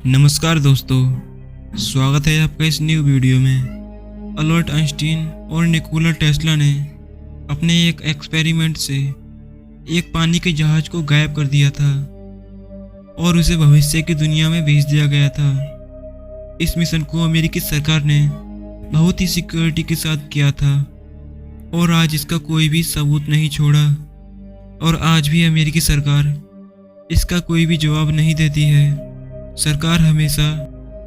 नमस्कार दोस्तों, स्वागत है आपका इस न्यू वीडियो में। अल्बर्ट आइंस्टीन और निकोला टेस्ला ने अपने एक एक्सपेरिमेंट से एक पानी के जहाज को गायब कर दिया था और उसे भविष्य की दुनिया में भेज दिया गया था। इस मिशन को अमेरिकी सरकार ने बहुत ही सिक्योरिटी के साथ किया था और आज इसका कोई भी सबूत नहीं छोड़ा और आज भी अमेरिकी सरकार इसका कोई भी जवाब नहीं देती है। सरकार हमेशा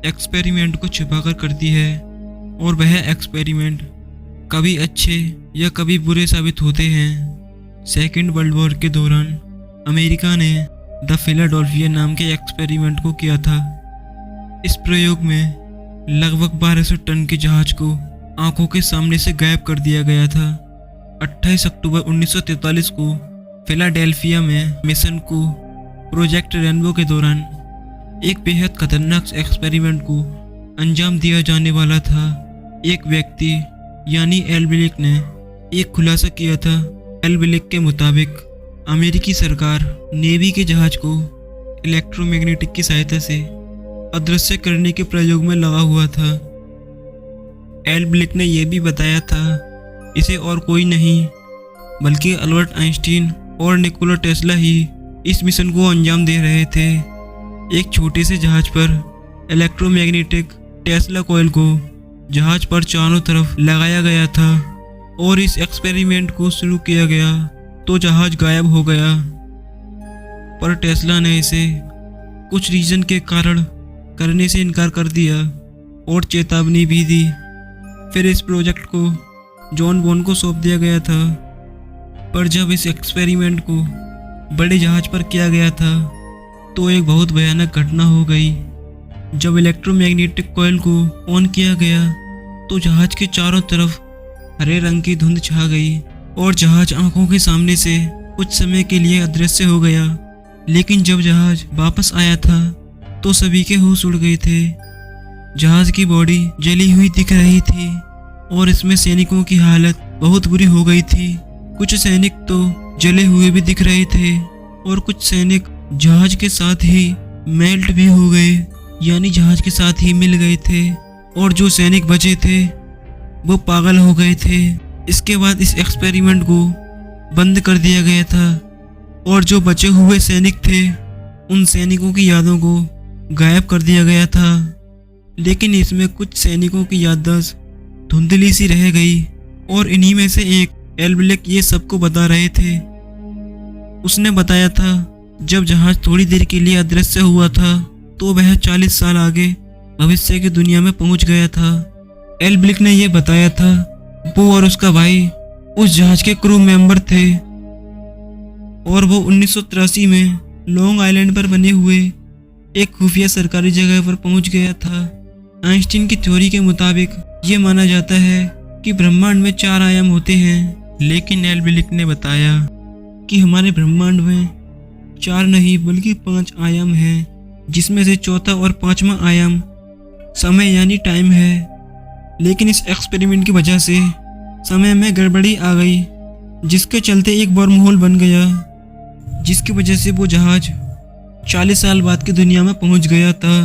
एक्सपेरिमेंट को छुपाकर करती है और वह एक्सपेरिमेंट कभी अच्छे या कभी बुरे साबित होते हैं। सेकेंड वर्ल्ड वॉर के दौरान अमेरिका ने द फिलाडेल्फिया नाम के एक्सपेरिमेंट को किया था। इस प्रयोग में लगभग 1200 टन के जहाज को आंखों के सामने से गायब कर दिया गया था। 28 अक्टूबर 1943 को फिलाडेल्फिया में मिशन को प्रोजेक्ट रेनबो के दौरान एक बेहद खतरनाक एक्सपेरिमेंट को अंजाम दिया जाने वाला था। एक व्यक्ति यानी एल्बिलिक ने एक खुलासा किया था। एल्बिलिक के मुताबिक अमेरिकी सरकार नेवी के जहाज को इलेक्ट्रोमैग्नेटिक की सहायता से अदृश्य करने के प्रयोग में लगा हुआ था। एल्बिलिक ने यह भी बताया था इसे और कोई नहीं बल्कि अल्बर्ट आइंस्टीन और निकोला टेस्ला ही इस मिशन को अंजाम दे रहे थे। एक छोटे से जहाज पर इलेक्ट्रोमैग्नेटिक टेस्ला कॉइल को जहाज पर चारों तरफ लगाया गया था और इस एक्सपेरिमेंट को शुरू किया गया तो जहाज गायब हो गया, पर टेस्ला ने इसे कुछ रीजन के कारण करने से इनकार कर दिया और चेतावनी भी दी। फिर इस प्रोजेक्ट को जॉन बोन को सौंप दिया गया था, पर जब इस एक्सपेरिमेंट को बड़े जहाज पर किया गया था तो एक बहुत भयानक घटना हो गई। जब इलेक्ट्रोमैग्नेटिक कॉइल को ऑन किया गया तो जहाज के चारों तरफ हरे रंग की धुंध छा गई और जहाज आंखों के सामने से कुछ समय के लिए अदृश्य हो गया। लेकिन जब जहाज वापस आया था तो सभी के होश उड़ गए थे। जहाज की बॉडी जली हुई दिख रही थी और इसमें सैनिकों की हालत बहुत बुरी हो गई थी। कुछ सैनिक तो जले हुए भी दिख रहे थे और कुछ सैनिक जहाज के साथ ही मेल्ट भी हो गए, यानी जहाज के साथ ही मिल गए थे, और जो सैनिक बचे थे वो पागल हो गए थे। इसके बाद इस एक्सपेरिमेंट को बंद कर दिया गया था और जो बचे हुए सैनिक थे उन सैनिकों की यादों को गायब कर दिया गया था। लेकिन इसमें कुछ सैनिकों की याददाश्त धुंधली सी रह गई और इन्हीं में से एक एल्बिलिक ये सबको बता रहे थे। उसने बताया था जब जहाज थोड़ी देर के लिए अदृश्य हुआ था तो वह 40 साल आगे भविष्य की दुनिया में पहुंच गया था। एल्बिलिक ने यह बताया था वो और उसका भाई उस जहाज के क्रू मेंबर थे और वो 1983 में लॉन्ग आइलैंड पर बने हुए एक खुफिया सरकारी जगह पर पहुंच गया था। आइंस्टीन की थ्योरी के मुताबिक ये माना जाता है कि ब्रह्मांड में 4 आयाम होते हैं, लेकिन एल्बिलिक ने बताया कि हमारे ब्रह्मांड में 4 नहीं बल्कि 5 आयाम हैं, जिसमें से चौथा और 5वां आयाम समय यानी टाइम है। लेकिन इस एक्सपेरिमेंट की वजह से समय में गड़बड़ी आ गई, जिसके चलते एक वर्म होल बन गया, जिसकी वजह से वो जहाज 40 साल बाद की दुनिया में पहुंच गया था।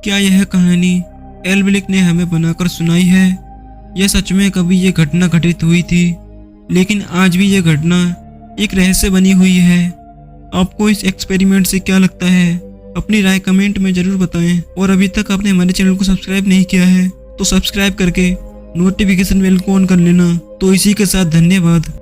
क्या यह कहानी एल्बिलिक ने हमें बनाकर सुनाई है या सच में कभी ये घटना घटित हुई थी? लेकिन आज भी यह घटना एक रहस्य बनी हुई है। आपको इस एक्सपेरिमेंट से क्या लगता है? अपनी राय कमेंट में जरूर बताएं और अभी तक आपने हमारे चैनल को सब्सक्राइब नहीं किया है तो सब्सक्राइब करके नोटिफिकेशन बेल को ऑन कर लेना। तो इसी के साथ धन्यवाद।